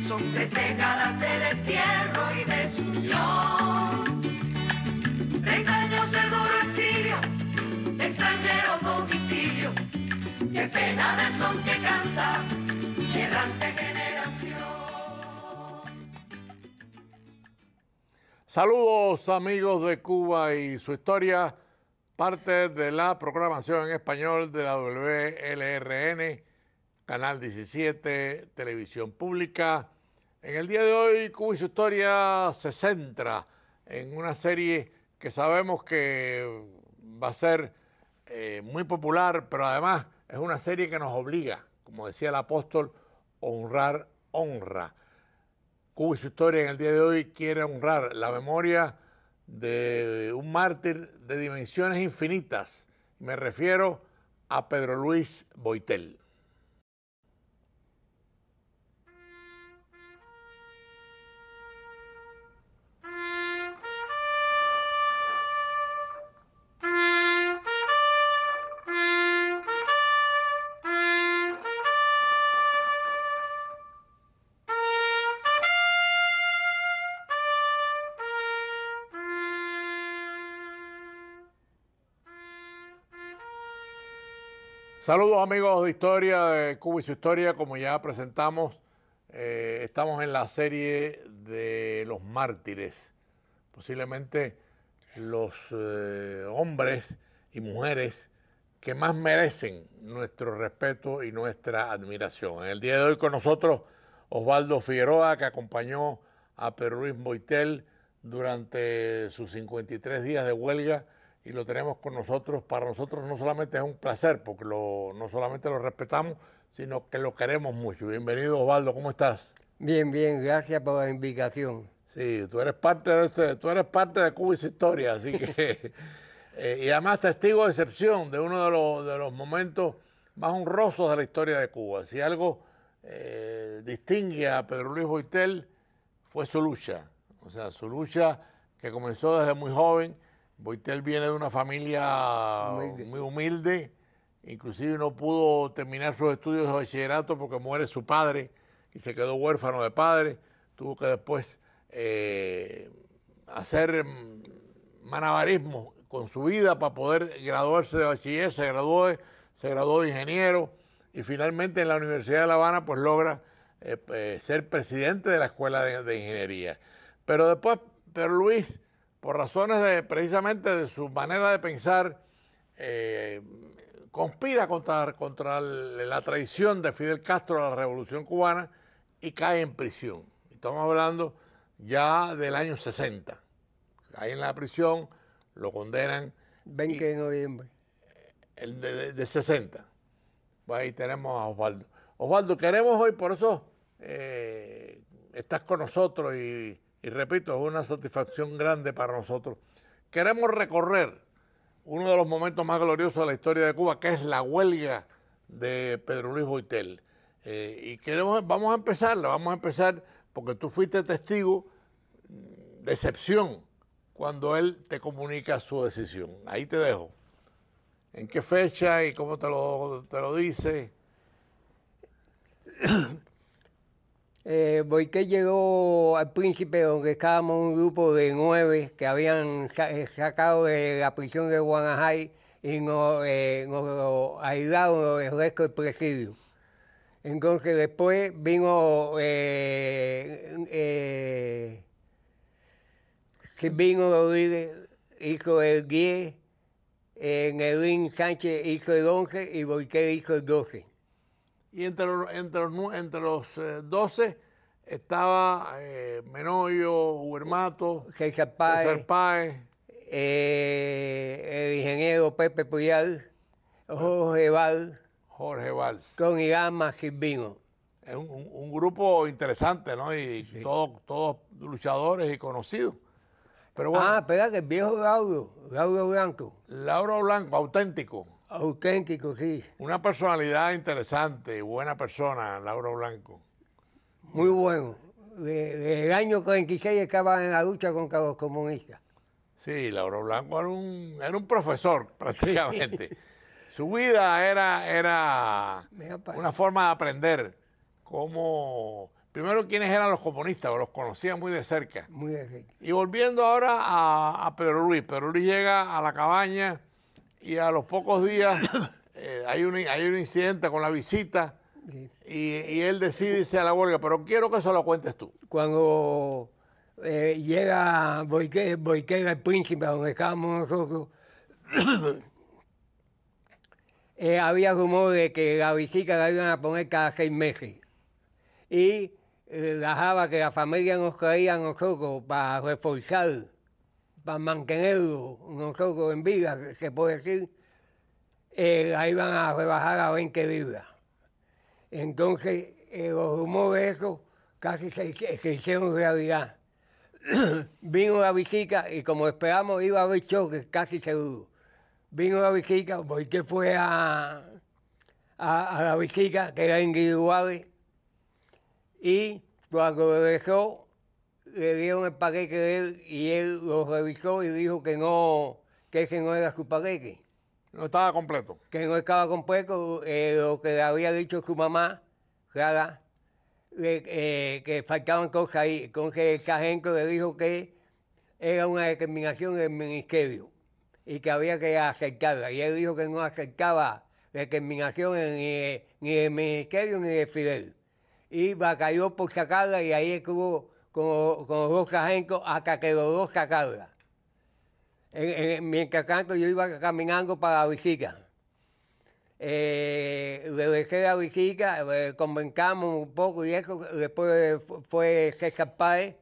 Son 3 décadas de destierro y desunión. 30 años de duro exilio, extranjero domicilio. Qué pena de son que canta, errante generación. Saludos amigos de Cuba y su historia, parte de la programación en español de la WLRN, Canal 17, Televisión Pública. En el día de hoy, Cuba y su historia se centra en una serie que sabemos que va a ser muy popular, pero además es una serie que nos obliga, como decía el apóstol, honrar honra. Cuba y su historia en el día de hoy quiere honrar la memoria de un mártir de dimensiones infinitas. Me refiero a Pedro Luis Boitel. Saludos amigos de Historia de Cuba y su historia, como ya presentamos, estamos en la serie de los mártires, posiblemente los hombres y mujeres que más merecen nuestro respeto y nuestra admiración. En el día de hoy con nosotros Osvaldo Figueroa, que acompañó a Pedro Luis Boitel durante sus 53 días de huelga, y lo tenemos con nosotros. Para nosotros no solamente es un placer, porque no solamente lo respetamos, sino que lo queremos mucho. Bienvenido, Osvaldo, ¿cómo estás? Bien, bien, gracias por la invitación. Sí, tú eres parte de Cuba y su historia, así que y además testigo de excepción de uno de los momentos más honrosos de la historia de Cuba. Si algo distingue a Pedro Luis Boitel fue su lucha, o sea, su lucha que comenzó desde muy joven. Boitel viene de una familia muy humilde, inclusive no pudo terminar sus estudios de bachillerato porque muere su padre y se quedó huérfano de padre. Tuvo que después hacer malabarismo con su vida para poder graduarse de bachiller. Se graduó de ingeniero y finalmente en la Universidad de La Habana pues logra ser presidente de la Escuela de Ingeniería. Pero después Pedro Luis, por razones precisamente de su manera de pensar, conspira contra la traición de Fidel Castro a la Revolución Cubana y cae en prisión. Estamos hablando ya del año 60. Cae en la prisión, lo condenan. 20 de noviembre. El de 60. Pues ahí tenemos a Osvaldo. Osvaldo, queremos hoy, por eso estás con nosotros y repito, es una satisfacción grande para nosotros. Queremos recorrer uno de los momentos más gloriosos de la historia de Cuba, que es la huelga de Pedro Luis Boitel. Y vamos a empezar porque tú fuiste testigo de excepción cuando él te comunica su decisión. Ahí te dejo. ¿En qué fecha y cómo te lo dice? Boitel llegó al Príncipe, donde estábamos un grupo de 9 que habían sacado de la prisión de Guanajay y nos aislaron del resto del presidio. Entonces después vino Silvino Rodríguez, hizo el 10, Nelín Sánchez hizo el 11 y Boitel hizo el 12. Y entre los 12 estaba Menoyo, Huermato, César Páez, el ingeniero Pepe Puyal, Jorge Valls, Tony Gama, Silvino. Es un grupo interesante, ¿no? Y sí, todos luchadores y conocidos. Pero bueno, espérate, el viejo Lauro Blanco. Lauro Blanco, auténtico. Auténtico, sí. Una personalidad interesante, buena persona, Lauro Blanco. Muy bueno. Desde el año 46 estaba en la lucha contra los comunistas. Sí, Lauro Blanco era un profesor, prácticamente. Su vida era una forma de aprender cómo primero quiénes eran los comunistas, los conocía muy de cerca. Muy de cerca. Y volviendo ahora a Pedro Luis llega a la cabaña y a los pocos días hay un incidente con la visita Sí. y él decide irse a la huelga, pero quiero que eso lo cuentes tú. Cuando llega Boiquera, el príncipe, a donde estábamos nosotros, había rumor de que la visita la iban a poner cada 6 meses. Y la java que la familia nos traía a nosotros para reforzar, para mantenerlo nosotros en vida, se puede decir, la iban a rebajar a 20 libras. Entonces, los rumores esos casi se hicieron realidad. Vino la visita y como esperamos iba a haber choques, casi seguro. Vino la visita, porque fue a la visita, que era individual, y cuando regresó, le dieron el paquete de él y él lo revisó y dijo que no, que ese no era su paquete. No estaba completo. Que no estaba completo, lo que le había dicho su mamá, Clara, que faltaban cosas ahí. Entonces el sargento le dijo que era una determinación del ministerio y que había que aceptarla. Y él dijo que no aceptaba determinaciones ni del ministerio ni de Fidel. Y batalló por sacarla y ahí estuvo con los dos sargentos hasta que logró sacarla. Mientras tanto yo iba caminando para la visita. Le dejé la visita, conversamos un poco y eso, después fue César Páez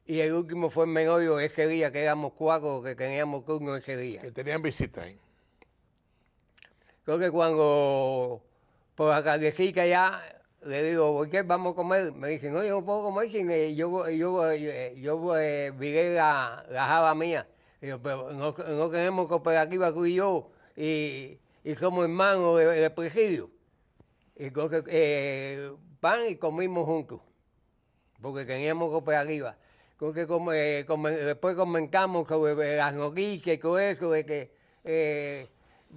y el último fue el Menorio ese día, que éramos 4 que teníamos turno ese día. Que tenían visita ahí. Entonces cuando por la tardecita ya le digo, ¿por qué vamos a comer? Me dice, no, yo no puedo comer sin yo viré la java mía. Digo, pero no tenemos cooperativa tú y yo y somos hermanos de presidio. Entonces, pan y comimos juntos, porque teníamos cooperativa. Entonces, después comentamos sobre las noticias y todo eso, de que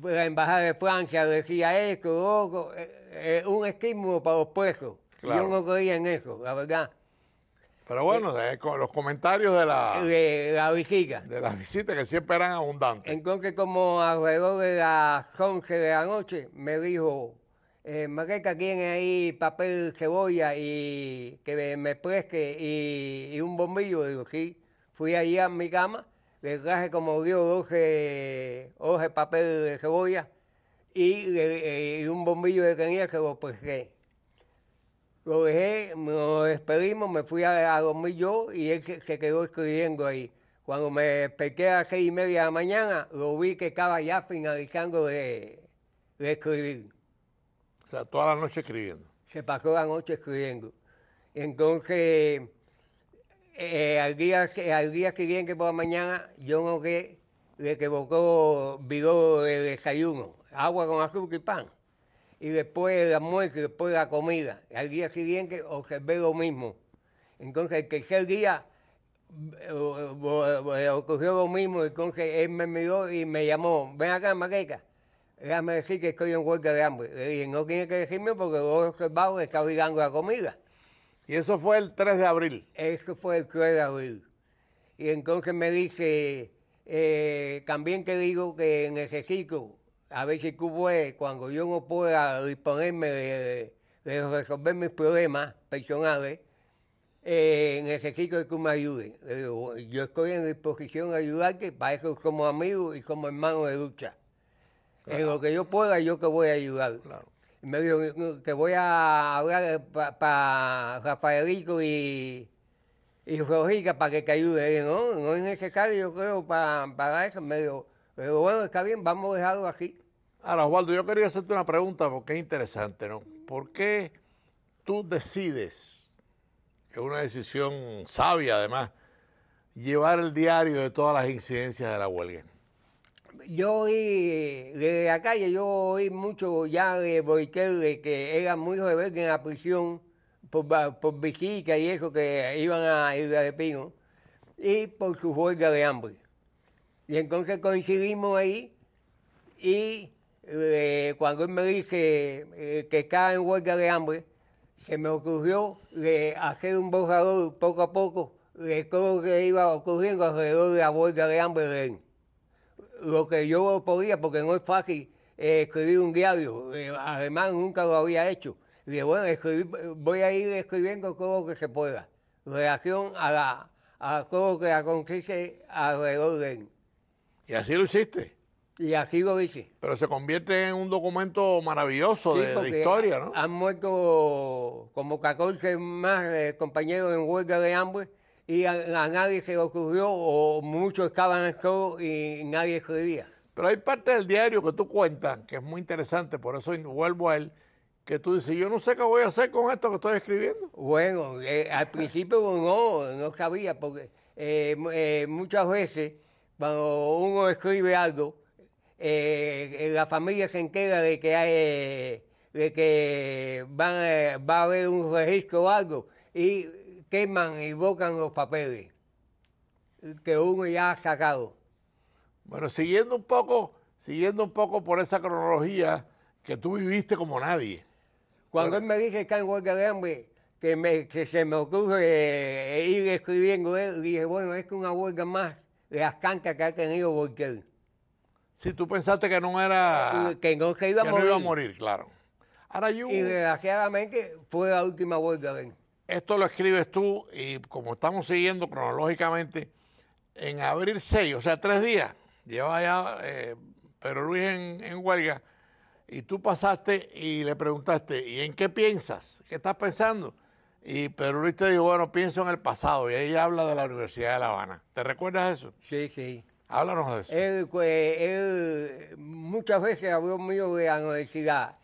la embajada de Francia decía esto, lo otro, un estímulo para los presos. Claro. Yo no creía en eso, la verdad. Pero bueno, con los comentarios de la visita. De las visitas que siempre eran abundantes. Entonces, como alrededor de las 11 de la noche, me dijo, Maqueta, ¿tiene ahí papel, cebolla y que me preste y un bombillo? Digo, sí. Fui allí a mi cama, le traje como dio 12 hojas de papel de cebolla y un bombillo que tenía que lo presté. Lo dejé, nos despedimos, me fui a dormir yo y él se quedó escribiendo ahí. Cuando me desperté a las 6:30 de la mañana, lo vi que estaba ya finalizando de escribir. O sea, toda la noche escribiendo. Se pasó la noche escribiendo. Entonces, al día siguiente por la mañana, yo noté de que botó bidó de desayuno, agua con azúcar y pan. Y después el almuerzo, y después la comida. Al día siguiente observé lo mismo. Entonces el tercer día ocurrió lo mismo, entonces él me miró y me llamó, ven acá, Maqueta, déjame decir que estoy en huelga de hambre. Le dije, no tiene que decirme porque lo he observado que está olvidando la comida. Y eso fue el 3 de abril. Eso fue el 3 de abril. Y entonces me dice, también te digo que necesito, a ver si tú puedes, cuando yo no pueda disponerme de resolver mis problemas personales, necesito que tú me ayudes. Le digo, yo estoy en disposición de ayudarte, para eso somos amigos y somos hermanos de lucha. Claro. En lo que yo pueda, yo te voy a ayudar. Claro. Y me dijo, te voy a hablar para Rafaelito y Rojica para que te ayude. Le dije, no es necesario, yo creo, para eso. Me dijo, pero bueno, está bien, vamos a dejarlo así. Ahora, Osvaldo, yo quería hacerte una pregunta porque es interesante, ¿no? ¿Por qué tú decides, que es una decisión sabia además, llevar el diario de todas las incidencias de la huelga? Yo oí, desde la calle, yo oí mucho ya de Boiquel, de que era muy rebelde en la prisión por visita y eso, que iban a Isla de Pino, y por su huelga de hambre. Y entonces coincidimos ahí y cuando él me dice que estaba en huelga de hambre, se me ocurrió hacer un borrador poco a poco de todo lo que iba ocurriendo alrededor de la huelga de hambre de él. Lo que yo podía, porque no es fácil escribir un diario, además nunca lo había hecho. Y dije, bueno, voy a ir escribiendo todo lo que se pueda, en relación a todo lo que acontece alrededor de él. Y así lo hiciste. Y así lo hice. Pero se convierte en un documento maravilloso de historia, ¿no? Han muerto como 14 más compañeros en huelga de hambre y a nadie se le ocurrió, o muchos estaban solos y nadie escribía. Pero hay parte del diario que tú cuentas, que es muy interesante, por eso vuelvo a él, que tú dices, yo no sé qué voy a hacer con esto que estoy escribiendo. Bueno, al principio no sabía, porque muchas veces cuando uno escribe algo, la familia se entera de que va a haber un registro o algo y queman y botan los papeles que uno ya ha sacado. Bueno, siguiendo un poco por esa cronología que tú viviste como nadie. Cuando él me dice que está en huelga de hambre, que se me ocurre ir escribiendo él, dije, bueno, es que una huelga más de las tantas que ha tenido Boitel. Si tú pensaste que no era... Que no se iba a que morir. no iba a morir, claro. Ahora Y desgraciadamente fue la última huelga de él. esto lo escribes tú y como estamos siguiendo cronológicamente, en abril 6, o sea, 3 días, lleva ya Pedro Luis en huelga, y tú pasaste y le preguntaste, ¿y en qué piensas? ¿Qué estás pensando? Y Pedro Luis te dijo, bueno, pienso en el pasado, y ahí habla de la Universidad de La Habana. ¿Te recuerdas eso? Sí, sí. Háblanos de eso. Él muchas veces habló mío de la universidad.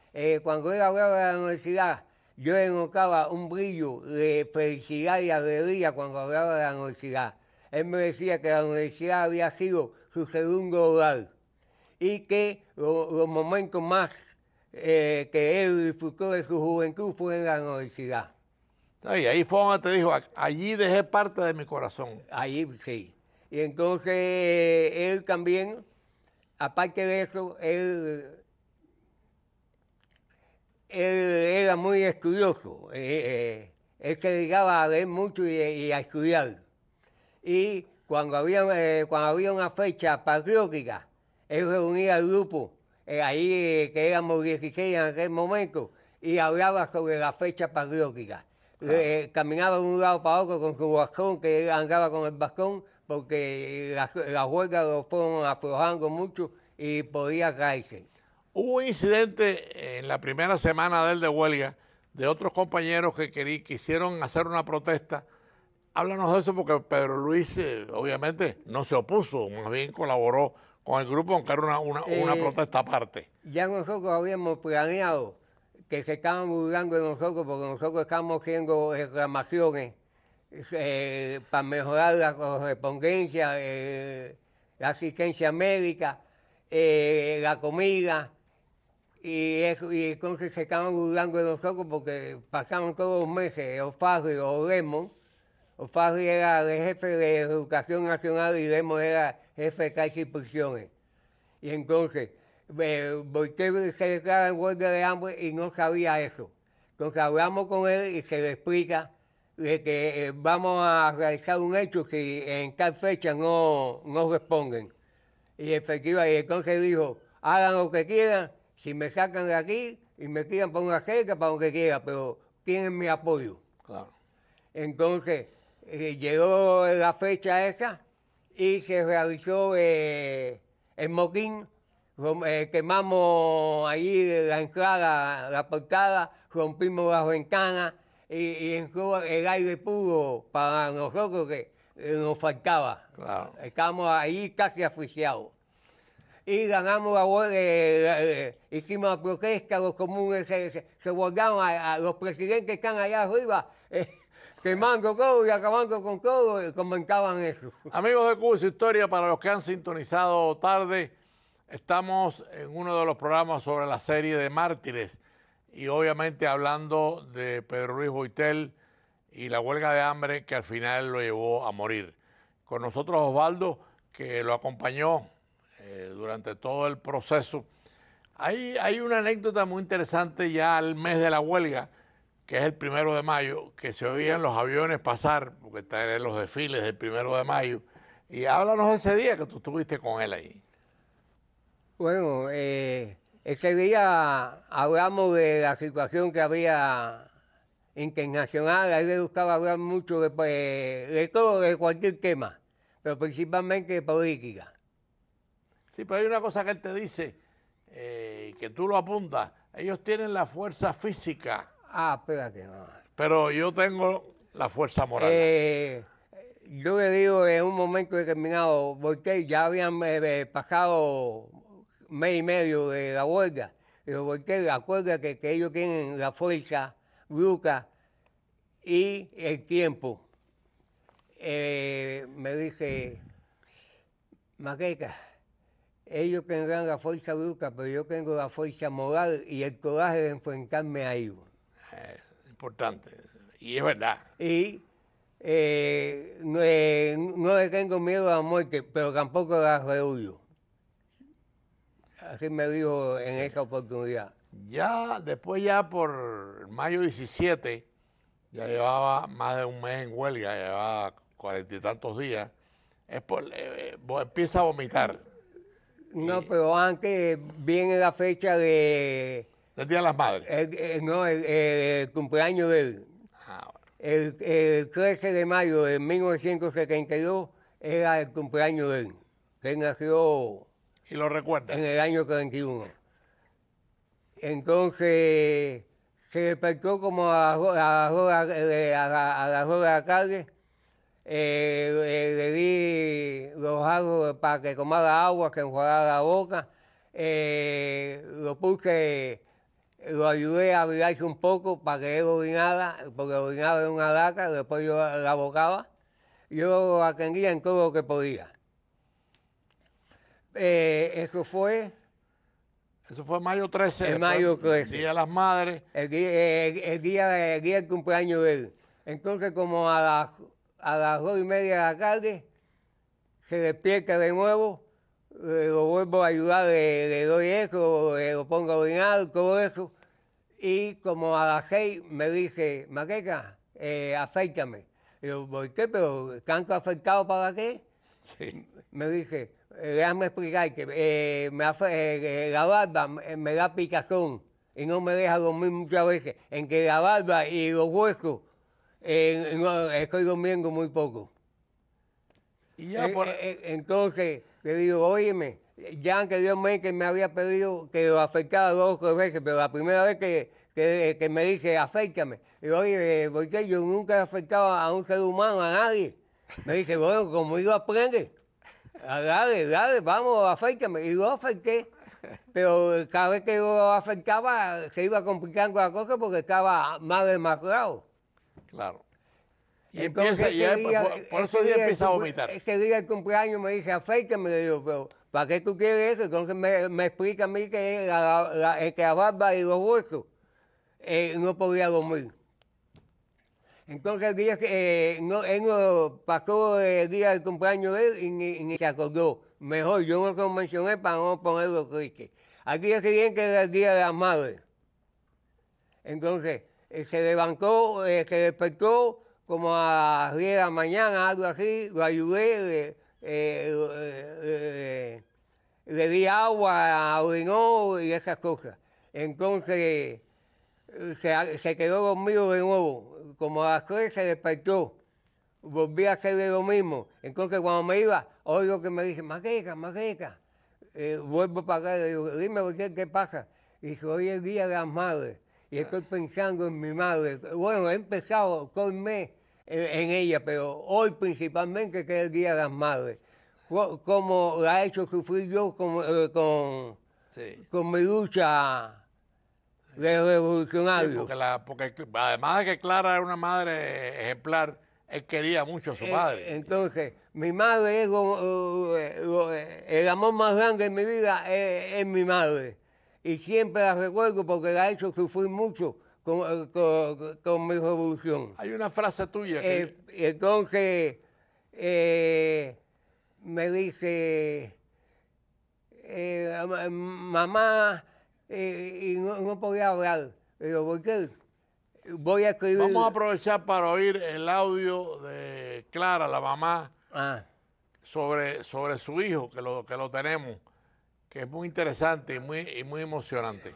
Cuando él hablaba de la universidad, yo notaba un brillo de felicidad y alegría cuando hablaba de la universidad. Él me decía que la universidad había sido su segundo hogar y que los momentos más que él disfrutó de su juventud fue en la universidad. Y ahí fue donde te dijo, allí dejé parte de mi corazón. Allí sí. Y entonces él también, aparte de eso, él era muy estudioso. Él se dedicaba a leer mucho y a estudiar. Y cuando había una fecha patriótica, él reunía al grupo, ahí que éramos 16 en aquel momento, y hablaba sobre la fecha patriótica. Caminaba de un lado para otro con su bastón, que él andaba con el bastón, porque las huelgas lo fueron aflojando mucho y podía caerse. Hubo un incidente en la primera semana de él de huelga de otros compañeros que quisieron hacer una protesta. Háblanos de eso porque Pedro Luis obviamente no se opuso, más bien colaboró con el grupo, aunque era una protesta aparte. Ya nosotros habíamos planeado que se estaban burlando de nosotros porque nosotros estábamos haciendo reclamaciones para mejorar la correspondencia, la asistencia médica, la comida, y entonces se estaban burlando de nosotros porque pasaban todos los meses O'Farrill o Lemon. O'Farrill era el jefe de Educación Nacional y Lemon era jefe de cárcel y prisiones. Y entonces Boitel se declara en huelga de hambre y no sabía eso. Entonces hablamos con él y se le explica de que vamos a realizar un hecho si en tal fecha no responden. Y efectivamente, y entonces dijo, hagan lo que quieran, si me sacan de aquí y me tiran por una cerca, para lo que quieran, pero tienen mi apoyo. Claro. Entonces, llegó la fecha esa y se realizó el motín. Quemamos allí la entrada, la portada, rompimos las ventanas y entró el aire puro para nosotros que nos faltaba. Claro. Estábamos ahí casi asfixiados. Y ganamos la huelga, hicimos la protesta, los comunes se volcaron a los presidentes que están allá arriba, quemando todo y acabando con todo, comentaban eso. Amigos de Cuba y su Historia, para los que han sintonizado tarde, estamos en uno de los programas sobre la serie de mártires y obviamente hablando de Pedro Luis Boitel y la huelga de hambre que al final lo llevó a morir. Con nosotros Osvaldo, que lo acompañó durante todo el proceso. Hay una anécdota muy interesante ya al mes de la huelga, que es el 1 de mayo, que se oían los aviones pasar, porque están los desfiles del 1 de mayo. Y háblanos de ese día que tú estuviste con él ahí. Bueno, ese día hablamos de la situación que había internacional. A él le gustaba hablar mucho de todo, de cualquier tema, pero principalmente de política. Sí, pero hay una cosa que él te dice, que tú lo apuntas. Ellos tienen la fuerza física. Espérate, no. Pero yo tengo la fuerza moral. Yo le digo en un momento determinado, porque ya habían pasado mes y medio de la huelga. Digo, porque acuérdate que ellos tienen la fuerza bruta y el tiempo. Me dice, Maqueca, ellos tendrán la fuerza bruta, pero yo tengo la fuerza moral y el coraje de enfrentarme a ellos. Importante. Y es verdad. Y no le tengo miedo a la muerte, pero tampoco la rehuyo. Así me dijo en esa oportunidad. Ya después, ya por mayo 17, ya llevaba más de un mes en huelga, llevaba 40 y tantos días, empieza a vomitar. No, pero antes viene la fecha del Día de las Madres. El cumpleaños de él. El 13 de mayo de 1972 era el cumpleaños de él. Él nació... ¿Y lo recuerda? En el año 31. Entonces se despertó como a las 2 de la tarde. Le di los agua para que tomara agua, que enjuagara la boca. Lo ayudé a abrigarse un poco para que él orinara, porque orinaba en una laca, después yo la abocaba. Yo lo atendía en todo lo que podía. Eso fue mayo 13. El mayo 13. Día de las Madres. El día del cumpleaños de él. Entonces, como a las 2:30 de la tarde, se despierta de nuevo, lo vuelvo a ayudar, le doy eso, lo pongo a orinar, todo eso. Y como a las 6 me dice, Maqueca, afeítame. Digo, ¿por qué? ¿Pero tanto afectado para qué? Sí. Me dice, déjame explicar que la barba me da picazón y no me deja dormir muchas veces. En que la barba y los huesos estoy durmiendo muy poco. Y ya entonces le digo, óyeme, ya anteriormente me había pedido que lo afectara 2 o 3 veces, pero la primera vez que me dice, aféitame, digo, oye, ¿por qué yo nunca he afectado a un ser humano, a nadie? Me dice, bueno, conmigo aprende. Dale, vamos, afeítame. Y lo afecté, pero cada vez que lo afectaba se iba complicando la cosa porque estaba más demacrado. Claro. Y entonces, por esos días empieza a vomitar. Ese día del cumpleaños me dice, afeítame. Le digo, pero ¿para qué tú quieres eso? Entonces me explica a mí que la barba y los huesos no podía dormir. Entonces el día que él no pasó el día del cumpleaños de él y ni se acordó. Mejor, yo no se lo mencioné para no ponerlo triste. Al día siguiente era el Día de las Madres. Entonces se levantó, se despertó como a las 10 de la mañana, algo así, lo ayudé, le di agua, orinó y esas cosas. Entonces se quedó dormido de nuevo. Como a las 3 se despertó, volví a hacerle lo mismo. Entonces cuando me iba, oigo que me dice, Maqueca, vuelvo para acá, le digo, dime qué pasa. Y dice, hoy es el Día de las Madres y estoy pensando en mi madre. Bueno, he empezado todo el mes en ella, pero hoy principalmente que es el Día de las Madres. Como la he hecho sufrir yo con mi lucha de revolucionario. Sí, porque además de que Clara era una madre ejemplar, él quería mucho a su madre. Entonces, mi madre es el amor más grande de mi vida es mi madre. Y siempre la recuerdo porque la he hecho sufrir mucho con mi revolución. Hay una frase tuya entonces, me dice, mamá, y no podía hablar. Le digo, ¿por qué? voy a escribir... Vamos a aprovechar para oír el audio de Clara, la mamá, sobre su hijo, que lo tenemos, que es muy interesante y muy emocionante.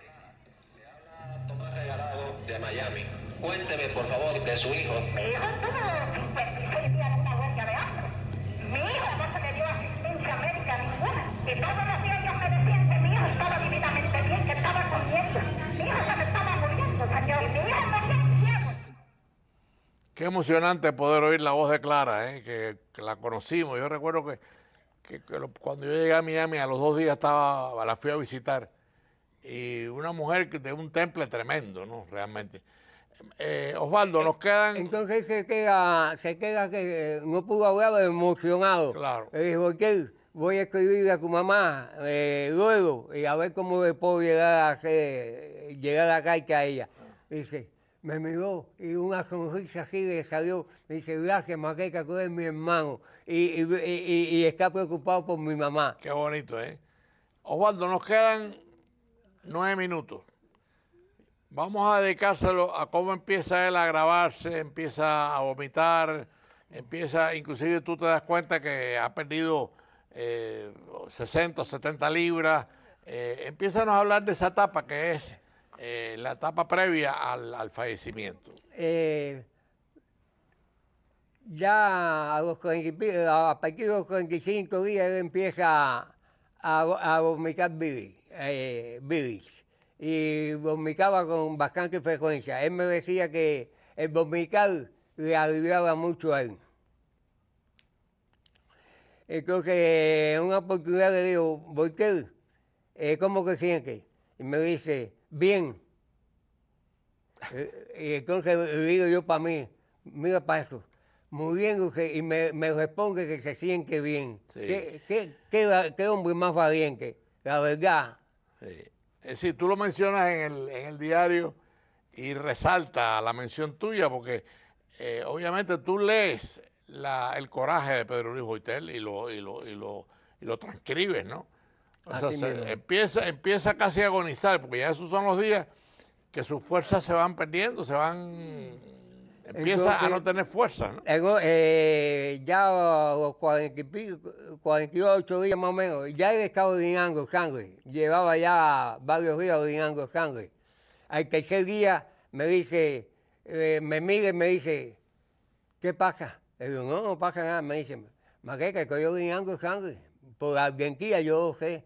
Le habla Tomás Regalado de Miami. Cuénteme, por favor, de su hijo. Mi hijo estuvo 56 días en una huelga de hambre. Mi hijo no se le dio asistencia médica ninguna. Y todos los días ellos me decían que mi hijo estaba divinamente bien, que estaba comiendo. Mi hijo se me estaba muriendo, señor. Y mi hijo no se ciego. Qué emocionante poder oír la voz de Clara, que la conocimos. Yo recuerdo cuando yo llegué a Miami, a los 2 días la fui a visitar. Y una mujer de un temple tremendo, ¿no? Realmente. Osvaldo, nos quedan... Entonces se queda que no pudo hablar emocionado. Claro. Le dijo, ¿qué? Voy a escribirle a tu mamá luego y a ver cómo le puedo llegar a caica a ella. Dice, me miró y una sonrisa así le salió. Me dice, gracias, Maqueca, tú eres mi hermano. Y está preocupado por mi mamá. Qué bonito, ¿eh? Osvaldo, nos quedan 9 minutos. Vamos a dedicárselo a cómo empieza él a grabarse, empieza a vomitar, inclusive tú te das cuenta que ha perdido 60 o 70 libras. Empiézanos a hablar de esa etapa que es la etapa previa al fallecimiento. Ya a partir de los 45 días él empieza a vomitar bilis. Y vomitaba con bastante frecuencia. Él me decía que el vomitar le aliviaba mucho a él. Entonces, en una oportunidad le digo, Volker, ¿cómo que siente? Y me dice, bien. Y entonces le digo yo para mí, mira para eso, muriéndose, y me responde que se siente bien. Sí. ¿Qué hombre más valiente? La verdad. Sí. Es decir, tú lo mencionas en el diario y resalta la mención tuya porque obviamente tú lees el coraje de Pedro Luis Boitel y lo transcribes, ¿no? O sea, empieza casi a agonizar porque ya esos son los días que sus fuerzas se van perdiendo, empieza a no tener fuerza, ¿no? Ya a los 48 días más o menos, ya él estaba orinando sangre, llevaba ya varios días orinando sangre. Al tercer día me dice, me mira y me dice, ¿qué pasa? Le digo, no pasa nada. Me dice, Maqueca, estoy orinando sangre, por la argentina yo lo sé.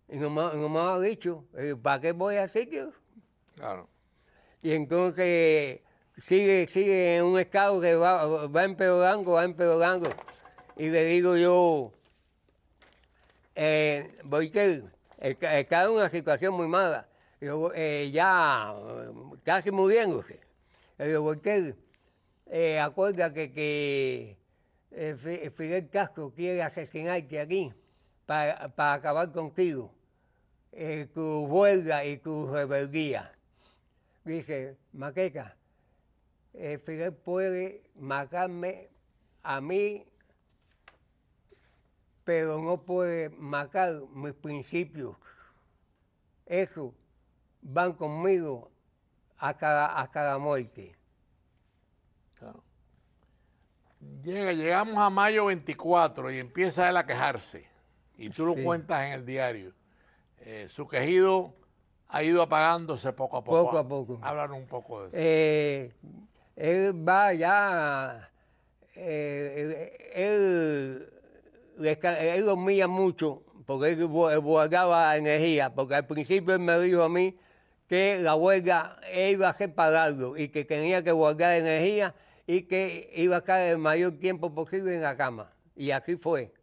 Y no me ha dicho, ¿para qué voy a hacer yo? Claro. Y entonces sigue en un estado que va empeorando. Y le digo yo, Boitel, está en una situación muy mala. Yo, ya casi muriéndose. Le digo, Boitel, acuérdate que Fidel Castro quiere asesinarte aquí para acabar contigo, tu huelga y tu rebeldía. Dice, Maqueca, Fidel puede matarme a mí, pero no puede matar mis principios. Eso van conmigo hasta la muerte. Claro. Llegamos a mayo 24 y empieza él a quejarse. Y tú lo cuentas en el diario. Su quejido ha ido apagándose poco a poco. Poco a poco. Háblanos un poco de eso. Él va ya, él dormía mucho porque él guardaba energía, porque al principio él me dijo a mí que la huelga iba a ser para largo y que tenía que guardar energía y que iba a estar el mayor tiempo posible en la cama. Y así fue.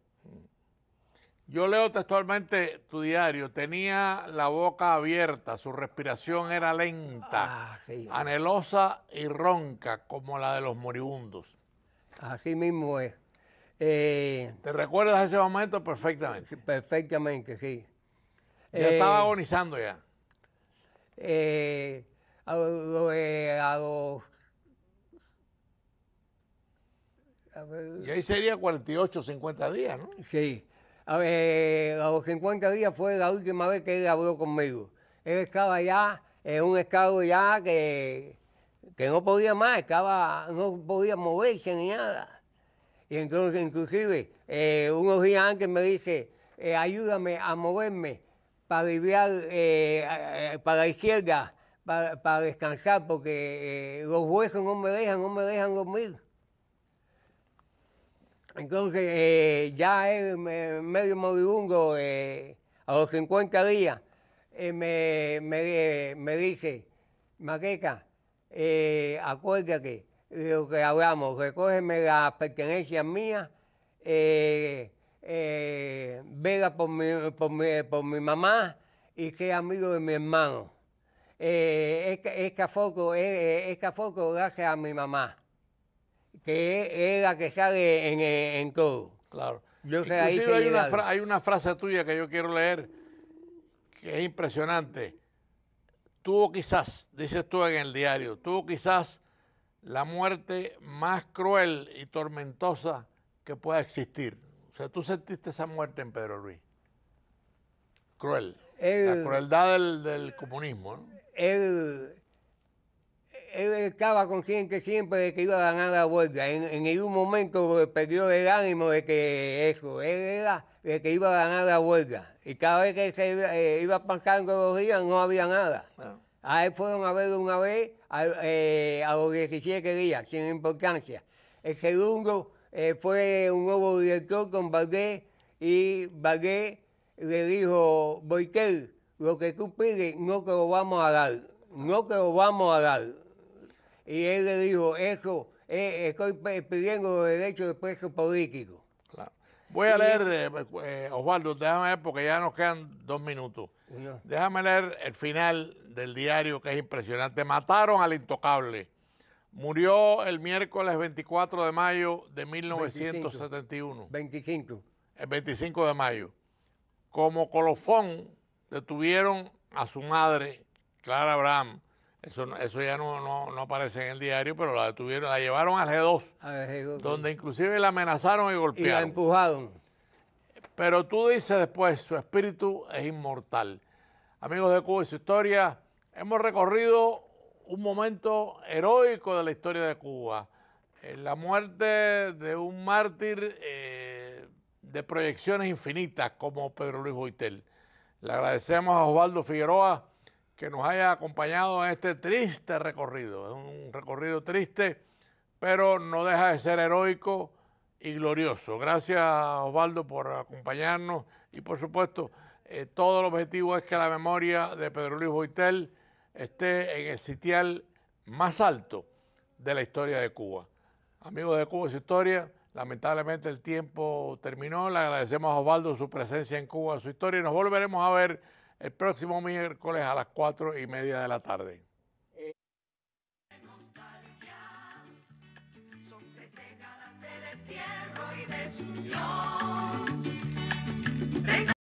Yo leo textualmente tu diario, tenía la boca abierta, su respiración era lenta, Sí. anhelosa y ronca como la de los moribundos. Así mismo es. ¿Te recuerdas ese momento perfectamente? Perfectamente, sí. Ya estaba agonizando ya. Y ahí sería 48, 50 días, ¿no? Sí. A los 50 días fue la última vez que él habló conmigo. Él estaba ya en un estado ya que que no podía más, no podía moverse ni nada. Y entonces, inclusive, unos días antes me dice, ayúdame a moverme para aliviar para la izquierda, para descansar, porque los huesos no me dejan dormir. Entonces, ya él, medio moribundo, a los 50 días, me dice, Maqueca, acuérdate de lo que hablamos, recógeme las pertenencias mías, vela por mi mamá y sea amigo de mi hermano. Esta foto gracias a mi mamá, que es la que sale en todo. Claro. Yo se la hice Inclusive llegar. hay una frase tuya que yo quiero leer, que es impresionante. Tuvo quizás, dices tú en el diario, tuvo quizás la muerte más cruel y tormentosa que pueda existir. O sea, tú sentiste esa muerte en Pedro Luis. Cruel. La crueldad del comunismo, ¿no? Él estaba consciente siempre de que iba a ganar la huelga. En ningún momento perdió el ánimo de que eso. Él era de que iba a ganar la huelga. Y cada vez que se iba pasando los días no había nada. Bueno. A él fueron a verlo una vez a los 17 días, sin importancia. El segundo fue un nuevo director con Valdés, y Valdés le dijo, Boitel, lo que tú pides no te lo vamos a dar, no te lo vamos a dar. Y él le dijo, eso, estoy pidiendo los derechos de preso político. Claro. Voy a leer, Osvaldo, déjame ver porque ya nos quedan 2 minutos. No. Déjame leer el final del diario, que es impresionante. Mataron al intocable. Murió el miércoles 24 de mayo de 1971. 25. El 25 de mayo. Como colofón, detuvieron a su madre, Clara Abraham. Eso ya no aparece en el diario, pero la detuvieron, la llevaron al G2, donde inclusive la amenazaron y golpearon. Y la empujaron. Pero tú dices después, su espíritu es inmortal. Amigos de Cuba y su historia, hemos recorrido un momento heroico de la historia de Cuba. La muerte de un mártir de proyecciones infinitas como Pedro Luis Boitel. Le agradecemos a Osvaldo Figueroa que nos haya acompañado en este triste recorrido. Es un recorrido triste, pero no deja de ser heroico y glorioso. Gracias, Osvaldo, por acompañarnos y, por supuesto, todo el objetivo es que la memoria de Pedro Luis Boitel esté en el sitial más alto de la historia de Cuba. Amigos de Cuba y su historia, lamentablemente el tiempo terminó. Le agradecemos a Osvaldo su presencia en Cuba, su historia, y nos volveremos a ver el próximo miércoles a las 4:30 de la tarde. Son 3 décadas de destierro